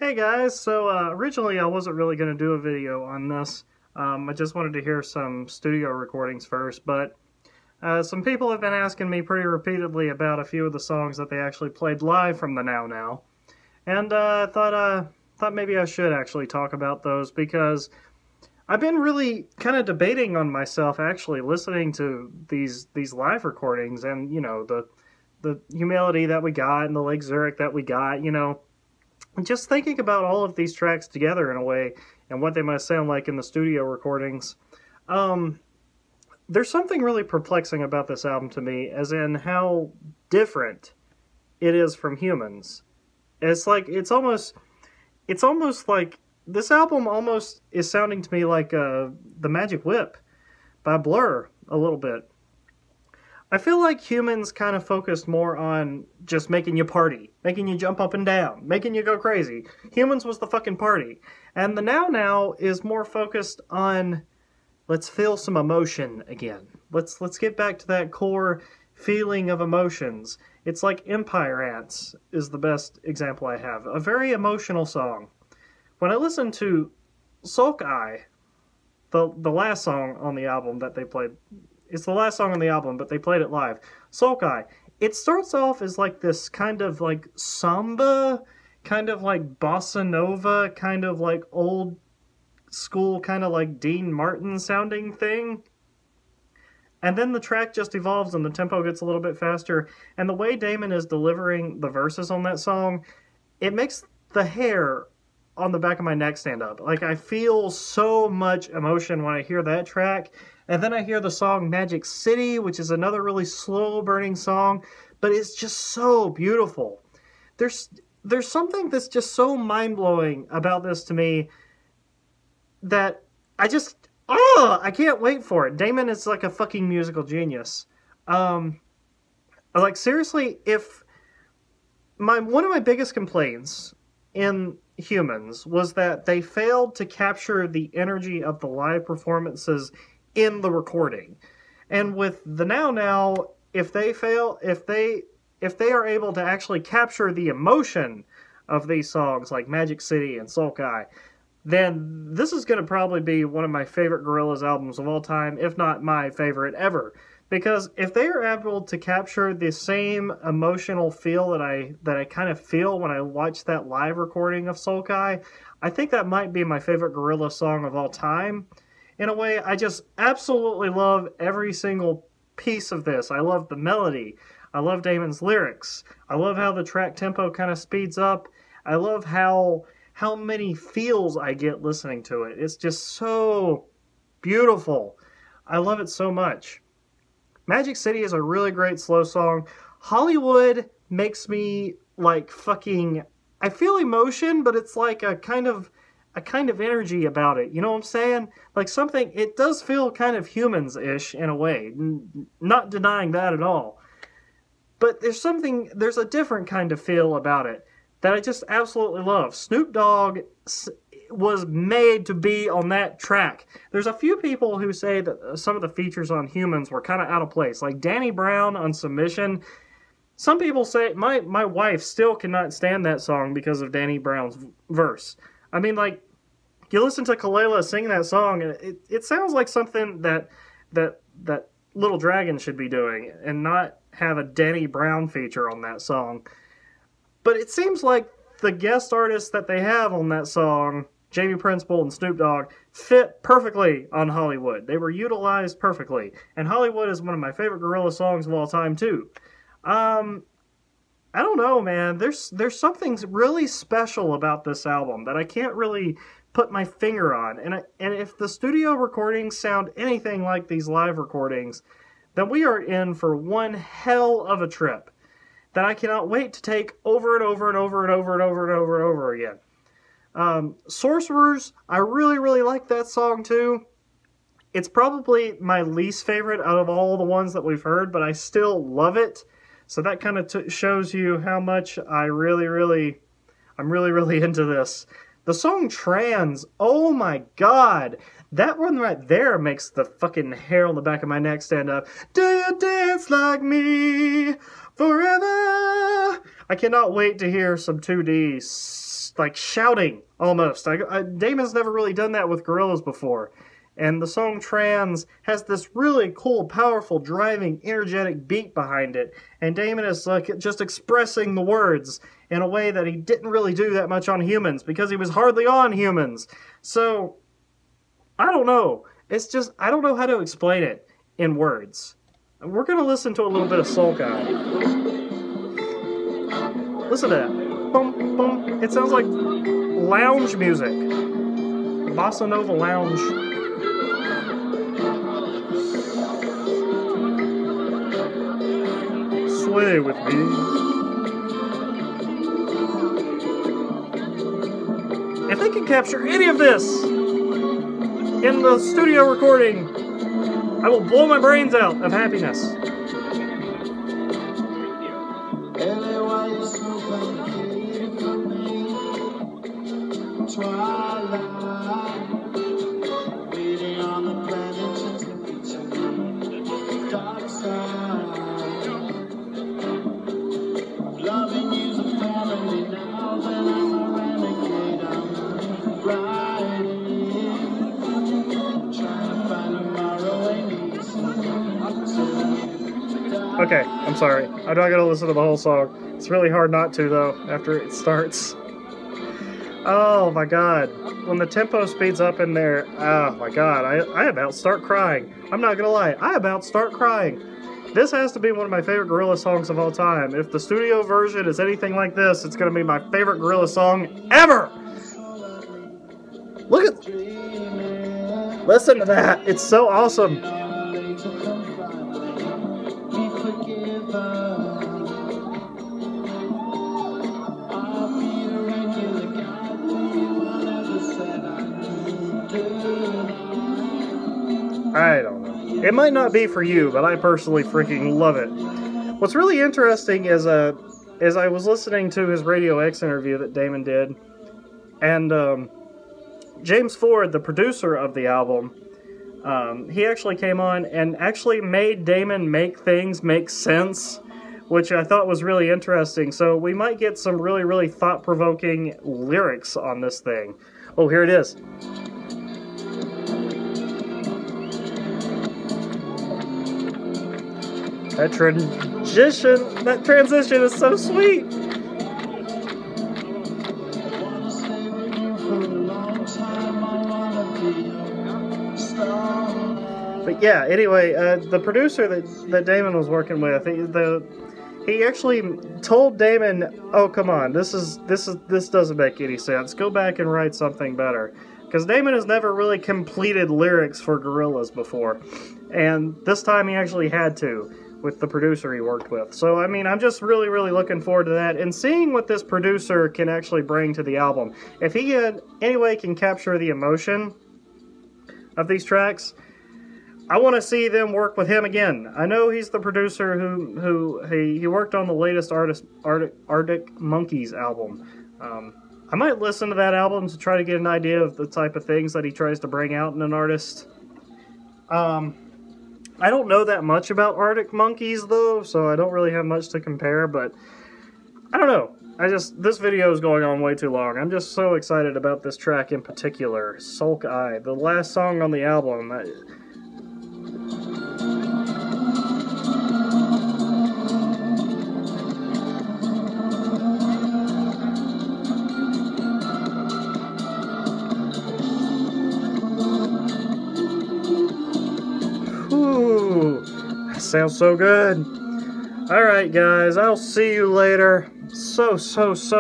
Hey guys, originally I wasn't really going to do a video on this. I just wanted to hear some studio recordings first, but some people have been asking me pretty repeatedly about a few of the songs that they actually played live from the Now Now. And thought maybe I should actually talk about those because I've been really kind of debating on myself actually listening to these live recordings and, the humility that we got and the Lake Zurich that we got, just thinking about all of these tracks together in a way and what they must sound like in the studio recordings. There's something really perplexing about this album to me, as in how different it is from Humans. It's almost like this album almost is sounding to me like The Magic Whip by Blur a little bit. I feel like Humans kind of focused more on just making you party, making you jump up and down, making you go crazy. Humans was the fucking party. And the Now Now is more focused on let's feel some emotion again. Let's get back to that core feeling of emotions. It's like Empire Ants is the best example I have. A very emotional song. When I listen to Sulk Eye, the last song on the album that they played, it's the last song on the album, but they played it live. Sulk Eye. It starts off as like this kind of like samba, kind of like bossa nova, kind of like old school, kind of like Dean Martin sounding thing. And then the track just evolves and the tempo gets a little bit faster. And the way Damon is delivering the verses on that song, it makes the hair on the back of my neck stand up. Like, I feel so much emotion when I hear that track. And then I hear the song Magic City, which is another really slow-burning song, but it's just so beautiful. There's something that's just so mind-blowing about this to me that I can't wait for it. Damon is like a fucking musical genius. Like, seriously, if one of my biggest complaints in Humans was that they failed to capture the energy of the live performances in the recording. And with the Now Now, if they are able to actually capture the emotion of these songs like Magic City and Sulk Eye, then this is going to probably be one of my favorite Gorillaz albums of all time, if not my favorite ever. Because if they are able to capture the same emotional feel that I kind of feel when I watch that live recording of Sulk Eye, I think that might be my favorite Gorillaz song of all time. In a way, I just absolutely love every single piece of this. I love the melody. I love Damon's lyrics. I love how the track tempo kind of speeds up. I love how many feels I get listening to it. It's just so beautiful. I love it so much. Magic City is a really great slow song. Hollywood makes me like fucking... I feel emotion, but it's like a kind of energy about it. You know what I'm saying? Like something... It does feel kind of Humans-ish in a way. Not denying that at all. But there's a different kind of feel about it that I just absolutely love. Snoop Dogg was made to be on that track. There's a few people who say that some of the features on Humans were kind of out of place. Like Danny Brown on Submission. Some people say, my wife still cannot stand that song because of Danny Brown's verse. I mean, like, you listen to Kelela sing that song, and it sounds like something that Little Dragon should be doing, and not have a Danny Brown feature on that song. But it seems like the guest artists that they have on that song, Jamie Principle and Snoop Dogg, fit perfectly on Hollywood. They were utilized perfectly. And Hollywood is one of my favorite Gorillaz songs of all time, too. I don't know, man. There's something really special about this album that I can't really put my finger on. And if the studio recordings sound anything like these live recordings, then we are in for one hell of a trip that I cannot wait to take over and over and over and over and over and over and over again. Sorcerers, I really, really like that song too. It's probably my least favorite out of all the ones that we've heard, but I still love it. So that kind of shows you how much I'm really, really into this. The song Trans, oh my god, that one right there makes the fucking hair on the back of my neck stand up. Do you dance like me forever? I cannot wait to hear some 2D like shouting almost. Damon's never really done that with Gorillaz before. And the song Trans has this really cool, powerful, driving, energetic beat behind it. And Damon is like just expressing the words in a way that he didn't really do that much on Humans, because he was hardly on Humans. So, I don't know. It's just, I don't know how to explain it in words. We're going to listen to a little bit of Soul Guy. Listen to that. Boom, boom. It sounds like lounge music. Bossa Nova lounge. Sway with me. If they can capture any of this in the studio recording, I will blow my brains out of happiness. Okay, I'm sorry. I'm not gonna listen to the whole song. It's really hard not to, though, after it starts. Oh my god. When the tempo speeds up in there, oh my god, I about start crying. I'm not gonna lie, I about start crying. This has to be one of my favorite Gorillaz songs of all time. If the studio version is anything like this, it's gonna be my favorite Gorillaz song ever! Look at... Listen to that! It's so awesome! I don't know. It might not be for you, but I personally freaking love it. What's really interesting is I was listening to his Radio X interview that Damon did, and James Ford, the producer of the album, he actually came on and actually made Damon make things make sense, which I thought was really interesting. So we might get some really, really thought-provoking lyrics on this thing. Oh, here it is. That transition is so sweet. But yeah, anyway, the producer that Damon was working with, he actually told Damon, "Oh, come on, this doesn't make any sense. Go back and write something better." Because Damon has never really completed lyrics for Gorillaz before, and this time he actually had to, with the producer he worked with. So, I mean, I'm just really, really looking forward to that, and seeing what this producer can actually bring to the album. If he in any way can capture the emotion of these tracks, I want to see them work with him again. I know he's the producer who he worked on the latest Arctic Monkeys album. I might listen to that album to try to get an idea of the type of things that he tries to bring out in an artist. I don't know that much about Arctic Monkeys, though, so I don't really have much to compare, but I don't know. This video is going on way too long. I'm just so excited about this track in particular, Sulk Eye, the last song on the album. Sounds so good. Alright guys, I'll see you later. So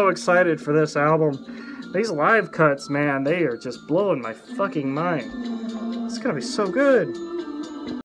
excited for this album. These live cuts, man, they are just blowing my fucking mind. It's gonna be so good.